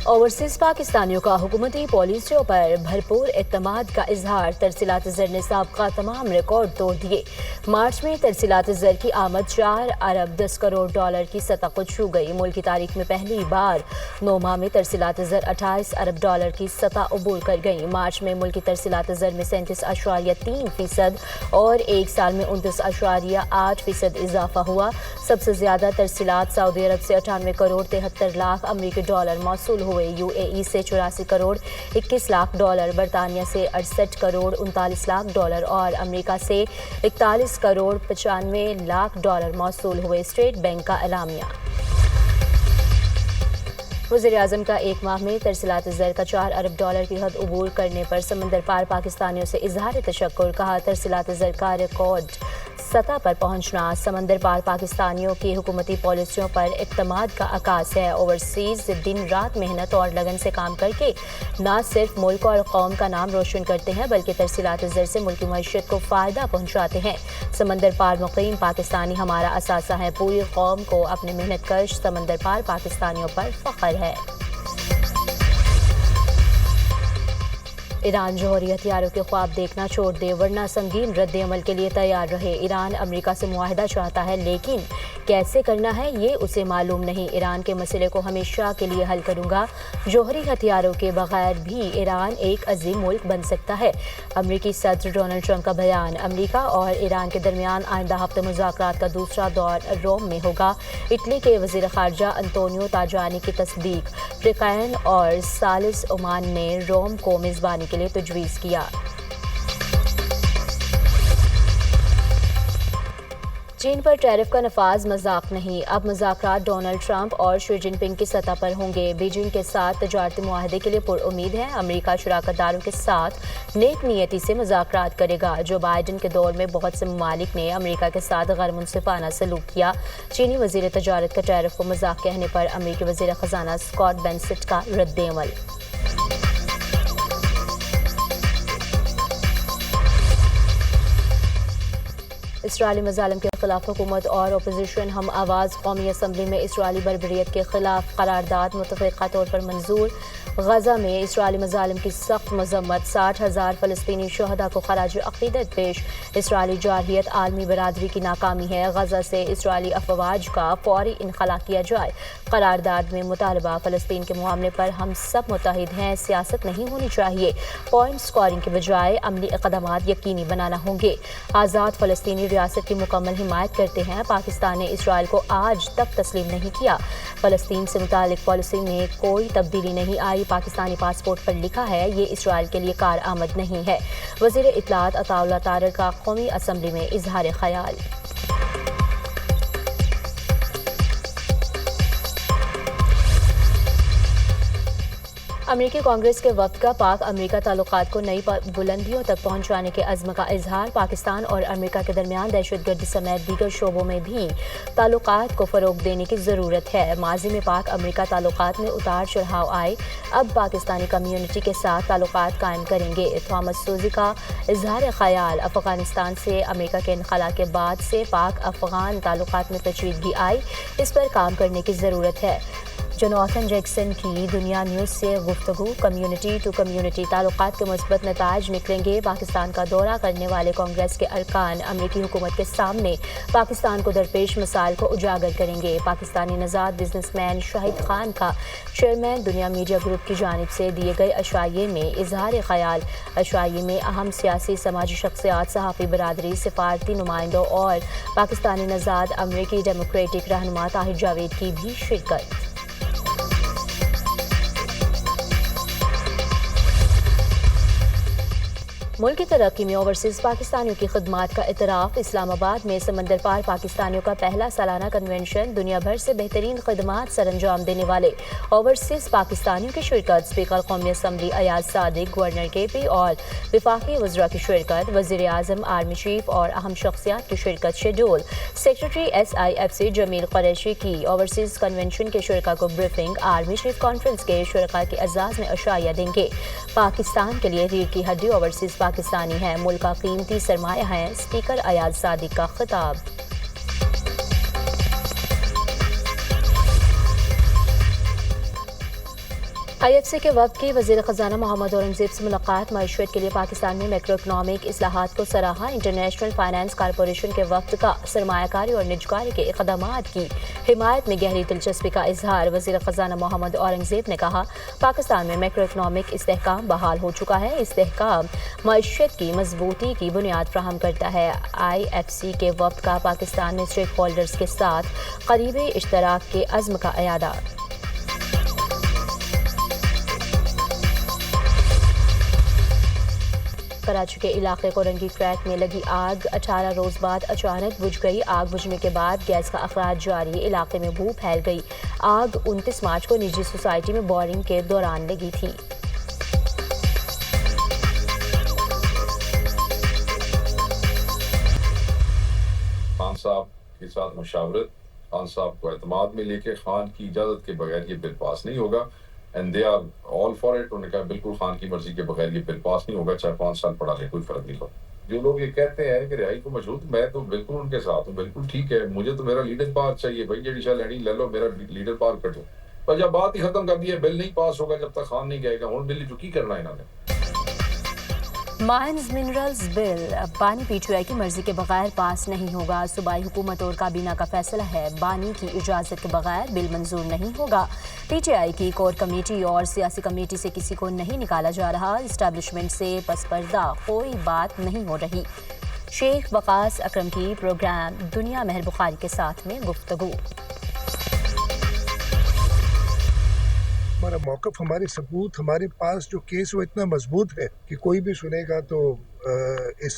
Overseas पाकिस्तानियों का हुकूमती पॉलिसियों पर भरपूर एतमाद का इजहार। तरसीलात ज़र ने साबका तमाम रिकॉर्ड तोड़ दिए। मार्च में तरसीलात ज़र की आमद 4 अरब 10 करोड़ डॉलर की सतह को छू गई। मुल्क की तारीख में पहली बार 9 माह में तरसीलात ज़र 28 अरब डॉलर की सतह अबूर कर गई। मार्च में मुल्क की तरसीलात ज़र में 37.3% और एक साल में 29.8% इजाफा हुआ। सबसे ज्यादा तरसीलात सऊदी अरब से 98 करोड़ 73 लाख अमरीकी डॉलर मौसूल हुए। यूएई से 84 करोड़ 21 लाख डॉलर, बरतानिया से 68 करोड़ 39 लाख डॉलर और अमेरिका से 41 करोड़ 95 लाख डॉलर मौसूल हुए। स्टेट बैंक का एलामिया। वज़ीर-ए-आज़म का एक माह में तरसीलात ज़र का 4 अरब डॉलर की हद अबूर करने पर समंदर पार पाकिस्तानियों से इजहार तशक्कुर। कहा, तरसीलात ज़र का रिकॉर्ड सतह पर पहुंचना समंदर पार पाकिस्तानियों की हुकूमती पॉलिसियों पर इत्तमाद का अकास है। ओवरसीज दिन रात मेहनत और लगन से काम करके न सिर्फ मुल्क और कौम का नाम रोशन करते हैं बल्कि तरसीलात ज़र से मुल्क की मईशत को फ़ायदा पहुंचाते हैं। समंदर पार मुक़ीम पाकिस्तानी हमारा असासा है। पूरी कौम को अपने मेहनत कश समंदर पार पाकिस्तानियों पर फ़ख्र है। ईरान जौहरी हथियारों के ख्वाब देखना छोड़ दे वरना संगीन रद्द अमल के लिए तैयार रहे। ईरान अमेरिका से मुआहदा चाहता है लेकिन कैसे करना है ये उसे मालूम नहीं। ईरान के मसले को हमेशा के लिए हल करूंगा। जौहरी हथियारों के बगैर भी ईरान एक अजीम मुल्क बन सकता है। अमरीकी सदर डोनाल्ड ट्रंप का बयान। अमरीका और ईरान के दरमियान आइंदा हफ्ते मुज़ाकरात का दूसरा दौर रोम में होगा। इटली के वज़ीर ख़ारजा अंतोनियो ताजानी की तस्दीक। फ्रिकैन और सालिस ओमान ने रोम को मेज़बानी के लिए तजवीज़ किया। चीन पर टैरिफ का नफाज मजाक नहीं। अब मुज़ाकरात डोनाल्ड ट्रंप और शी जिनपिंग की सतह पर होंगे। बीजिंग के साथ तजारती मुआहदे के लिए पुरउम्मीद है। अमेरिका शराकतदारों के साथ नेक नियति से मुज़ाकरात करेगा। जो बाइडन के दौर में बहुत से ममालिक ने अमेरिका के साथ गैर मुनसिफाना सलूक किया। चीनी वज़ीर तजारत का टैरिफ को मजाक कहने पर अमेरिकी वज़ीर ख़जाना स्कॉट बेंसेट का रद्द अमल। इसराइली मज़ालिम के खिलाफ हुकूमत और अपोजिशन हम आवाज़। कौमी असम्बली में इसराइली बर्बरियत के खिलाफ करारदाद मुतफ़िक़ा तौर पर मंजूर। गज़ा में इसराइली मज़ालिम की सख्त मज़म्मत। 60,000 फ़लस्तीनी शहदा को ख़राज अक़ीदत पेश। इसराइली जारहियत आलमी बरादरी की नाकामी है। गज़ा से इसराइली अफ़वाज का फ़ौरी इनख़ला किया जाए। करारदाद में मुतालबा। फ़लस्तीन के मामले पर हम सब मुत्तहिद हैं। सियासत नहीं होनी चाहिए। पॉइंट स्कोरिंग के बजाय अमली इक़दामात यकीनी बनाना होंगे। आज़ाद फ़लस्तीनी रियासत की मुकम्मल हिमायत करते हैं। पाकिस्तान ने इसराइल को आज तक तस्लीम नहीं किया। फ़लस्तीन से मुतालिक पॉलिसी में कोई तब्दीली नहीं आई। पाकिस्तानी पासपोर्ट पर लिखा है ये इसराइल के लिए कार आमद नहीं है। वज़ीर इत्तलात अताउल्लाह तारर का कौमी असम्बली में इजहार ख्याल। अमेरिकी कांग्रेस के वफ़द का पाक अमेरिका ताल्लुकात को नई बुलंदियों तक पहुंचाने के अज़्म का इजहार। पाकिस्तान और अमेरिका के दरमियान दहशतगर्दी समेत दीगर शोबों में भी ताल्लुकात को फ़रोग़ देने की ज़रूरत है। माज़ी में पाक अमेरिका ताल्लुकात में उतार चढ़ाव आए, अब पाकिस्तानी कम्यूनिटी के साथ ताल्लुकात कायम करेंगे। थॉमस सूज़ी का इजहार ख़याल। अफ़गानिस्तान से अमेरिका के इनख़ला के बाद से पाक अफ़गान ताल्लुकात में पेचीदगी आई, इस पर काम करने की ज़रूरत है। जोनाथन जैक्सन की दुनिया न्यूज़ से गुफ्तगू। कम्यूनिटी टू कम्यूनिटी ताल्लुकात के मुस्बत नताइज निकलेंगे। पाकिस्तान का दौरा करने वाले कांग्रेस के अरकान अमेरिकी हुकूमत के सामने पाकिस्तान को दरपेश मसाइल को उजागर करेंगे। पाकिस्तानी नज़ाद बिजनेसमैन शाहिद खान का चेयरमैन दुनिया मीडिया ग्रुप की जानिब से दिए गए अशाइये में इजहार ख्याल। अशाइये में अहम सियासी समाजी शख्सियात, सहाफ़ी बरादरी, सिफारती नुमाइंदों और पाकिस्तानी नज़ाद अमेरिकी डेमोक्रेटिक रहनुमा ताहिर जावेद की भी शिरकत। मुल्क की तरक्की में ओवरसीज पाकिस्तानियों की खिदमात का इतराफ़। इस्लामाबाद में समंदर पार पाकिस्तानियों का पहला सालाना कन्वेंशन। दुनिया भर से बेहतरीन खिदमात सर अंजाम देने वाले ओवरसीज पाकिस्तानियों की शिरकत। स्पीकर कौमी assembly Ayaz Sadiq, governor KP और वफाकी वज़रा की शिरकत। वज़ीर-ए-आज़म, आर्मी चीफ और अहम शख्सियात की शिरकत schedule. Secretary SIFC Jameel Qureshi की ओवरसीज कन्वेंशन के शुरका को ब्रीफिंग। आर्मी चीफ कॉन्फ्रेंस के शुरका के एजाज़ में अशाया देंगे। पाकिस्तान के लिए रीढ़ की हड्डी ओवरसीज पाकिस्तानी है, मुल्क का कीमती सरमाया है। स्पीकर अयाज सादिक का खिताब। IFC के वक्त की वज़ीर ख़ज़ाना मोहम्मद औरंगज़ेब से मुलाकात। मईशत के लिए पाकिस्तान में मैक्रो इकनॉमिक इस्लाहात को सराहा। इंटरनेशनल फाइनेंस कॉरपोरेशन के वक्त का सरमायाकारी और निजकारी के इक़दामात की हिमायत में गहरी दिलचस्पी का इजहार। वज़ीर ख़ज़ाना मोहम्मद औरंगज़ेब ने कहा, पाकिस्तान में मैक्रो इकनॉमिक इस्तेहकाम बहाल हो चुका है। इस्तेहकाम मईशत की मजबूती की बुनियाद फराहम करता है। IFC के वक्त का पाकिस्तान में स्टेक होल्डर्स के साथ करीबी इश्तराक के अज़्म का अयादा। कराची के इलाके कोरंगी ट्रैक में लगी आग 18 रोज बाद अचानक बुझ गई। आग बुझने के बाद गैस का अखराज जारी, इलाके में भू फैल गई। आग 29 मार्च को निजी सोसाइटी में बोरिंग के दौरान लगी थी। खान साहब के साथ मशावरत, खान साहब को एतमाद में लेके खान की इजाज़त के बगैर ये बिल पास नहीं होगा। And they are all for it. उन्होंने कहा बिल्कुल खान की मर्जी के बगैर ये बिल पास नहीं होगा, चाहे 5 साल पढ़ा ले, कोई फर्क नहीं पड़ता। जो लोग ये कहते हैं कि रिहाई को मशरूत, मैं तो बिल्कुल उनके साथ हूँ, बिल्कुल ठीक है। मुझे तो मेरा लीडर पावर चाहिए भाई, जेडी शाह लैनी ले लो, मेरा लीडर पावर कटो। पर जब बात ही खत्म कर दी है, बिल नहीं पास होगा जब तक खान नहीं कहेगा। हूँ बिल चुकी करना है इन्होंने। माइंस मिनरल्स बिल बानी PTI की मर्जी के बगैर पास नहीं होगा। सूबाई हुकूमत और काबीना का फैसला है, बानी की इजाज़त के बगैर बिल मंजूर नहीं होगा। PTI की कोर कमेटी और सियासी कमेटी से किसी को नहीं निकाला जा रहा। इस्टेब्लिशमेंट से पसपर्दा कोई बात नहीं हो रही। शेख वकास अकरम की प्रोग्राम दुनिया महर बुखारी के साथ में गुफ्तगू। हमारा मौक़िफ़, हमारे सबूत, हमारे पास जो केस वो इतना मजबूत है कि कोई भी सुनेगा तो इस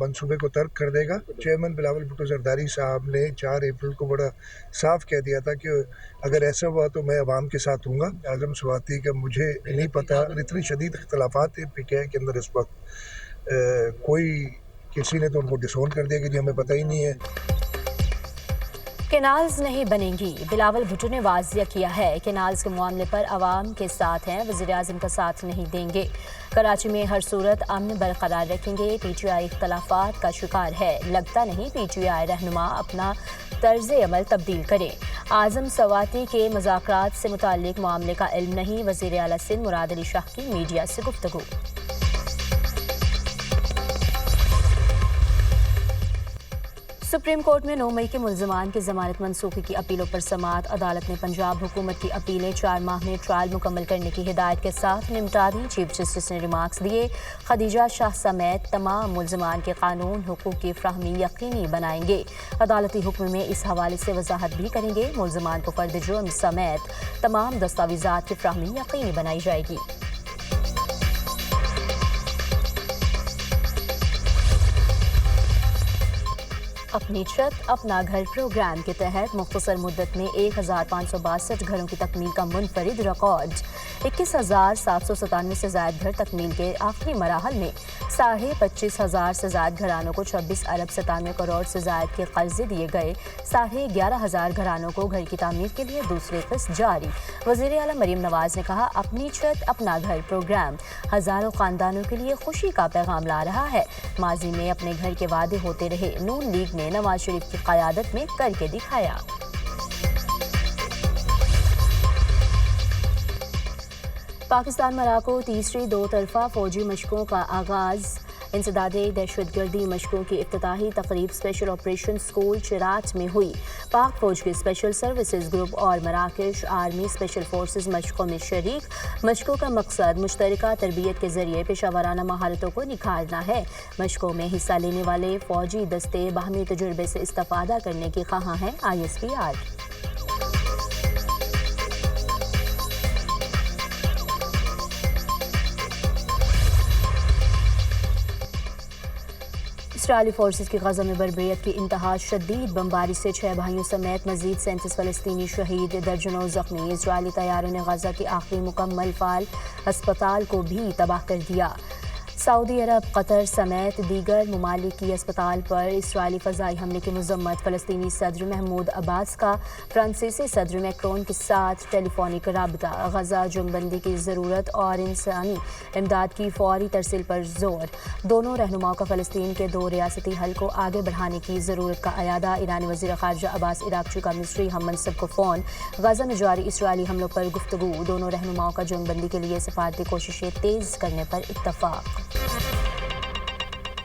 मंसूबे को तर्क कर देगा। चेयरमैन बिलावल भुट्टो ज़रदारी साहब ने 4 अप्रैल को बड़ा साफ कह दिया था कि अगर ऐसा हुआ तो मैं अवाम के साथ हूँगा। आज़म स्वाति का मुझे नहीं पता, इतनी शदीद इख्तलाफात है PTI के अंदर इस वक्त। कोई किसी ने तो उनको डिसोन कर दिया कि जी हमें पता ही नहीं है। केनाल्स नहीं बनेंगी, बिलावल भुट्टो ने वाज़िया किया है। केनाल्स के मामले पर अवाम के साथ हैं, वज़ीर आज़म का साथ नहीं देंगे। कराची में हर सूरत अमन बरकरार रखेंगे। PTI इख्तलाफात का शिकार है, लगता नहीं PTI रहनुमा अपना तर्ज अमल तब्दील करें। आज़म स्वाति के मुज़ाकरात से मुताल्लिक मामले का इल्म नहीं, वज़ीर आला सिंध मुराद अली शाह की मीडिया से गुफ्तगू। सुप्रीम कोर्ट में 9 मई के मुल्ज़मान की ज़मानत मनसूखी की अपीलों पर समाअत। अदालत ने पंजाब हुकूमत की अपीलें 4 माह में ट्रायल मुकम्मल करने की हिदायत के साथ निमटा दी। चीफ जस्टिस ने रिमार्क्स दिए, खदीजा शाह समेत तमाम मुल्ज़मान के कानून हुकूक की फ्राहमी यकीनी बनाएंगे। अदालती हुक्म में इस हवाले से वजाहत भी करेंगे। मुल्ज़मान को फर्द जुर्म समेत तमाम दस्तावेज़ात की फ्राहमी यकीनी बनाई जाएगी। अपनी छत अपना घर प्रोग्राम के तहत मुख्तसर मुद्दत में 1562 घरों की तकमील का मुनफरिद रिकॉर्ड। 21,797 से ज़ायद घर तकमील के आखिरी मराहल में 25,500 से ज़ायद घरानों को 26 अरब 97 करोड़ से ज़ायद के कर्जे दिए गए। 11,500 घरानों को घर की तामीर के लिए दूसरी किस्त जारी। वज़ीर आला मरीम नवाज ने कहा, अपनी छत अपना घर प्रोग्राम हज़ारों ख़ानदानों के लिए खुशी का पैगाम ला रहा है। माजी में अपने घर के वादे होते रहे, नून लीग ने नवाज शरीफ की क़यादत में करके दिखाया। पाकिस्तान मोरक्को तीसरी 2 तरफ़ा फ़ौजी मशकों का आगाज़। इंसदादे दहशतगर्दी मशकों की इफ्तिताही तकरीब स्पेशल ऑपरेशन स्कूल चिराट में हुई। पाक फ़ौज के स्पेशल सर्विसेज ग्रुप और मराकश आर्मी स्पेशल फोर्सेज मशकों में शरीक। मशकों का मकसद मुश्तरका तरबियत के ज़रिए पेशावराना महारतों को निखारना है। मशकों में हिस्सा लेने वाले फ़ौजी दस्ते बाहमी तजुर्बे से इस्तिफ़ादा करने की ख़्वाह हैं। ISPR इसराइली फोर्सेस की गज़ा में बर्बरियत की इंतहा। शदीद बमबारी से 6 भाइयों समेत मजीद 37 फ़लस्तीनी शहीद, दर्जनों ज़ख्मी। इसराइली तैयारों ने गज़ा के आखिरी मुकम्मल फ़ाल अस्पताल को भी तबाह कर दिया। سعودی عرب قطر سمیت دیگر ممالک کی اسپتال پر اسرائیلی فضائی حملے کی مذمت فلسطینی صدر محمود عباس کا فرانسیسی صدر میکرون کے ساتھ ٹیلی فونک رابطہ غزہ جنگ بندی کی ضرورت اور انسانی امداد کی فوری ترسیل پر زور دونوں رہنماؤں کا فلسطین کے دو ریاستی حل کو آگے بڑھانے کی ضرورت کا اعادہ ایرانی وزیر خارجہ عباس عراقچی کا مصری ہم منصب کو فون غزہ میں جاری اسرائیلی حملوں پر گفتگو دونوں رہنماؤں کا جنگ بندی کے لیے سفارتی کوششیں تیز کرنے پر اتفاق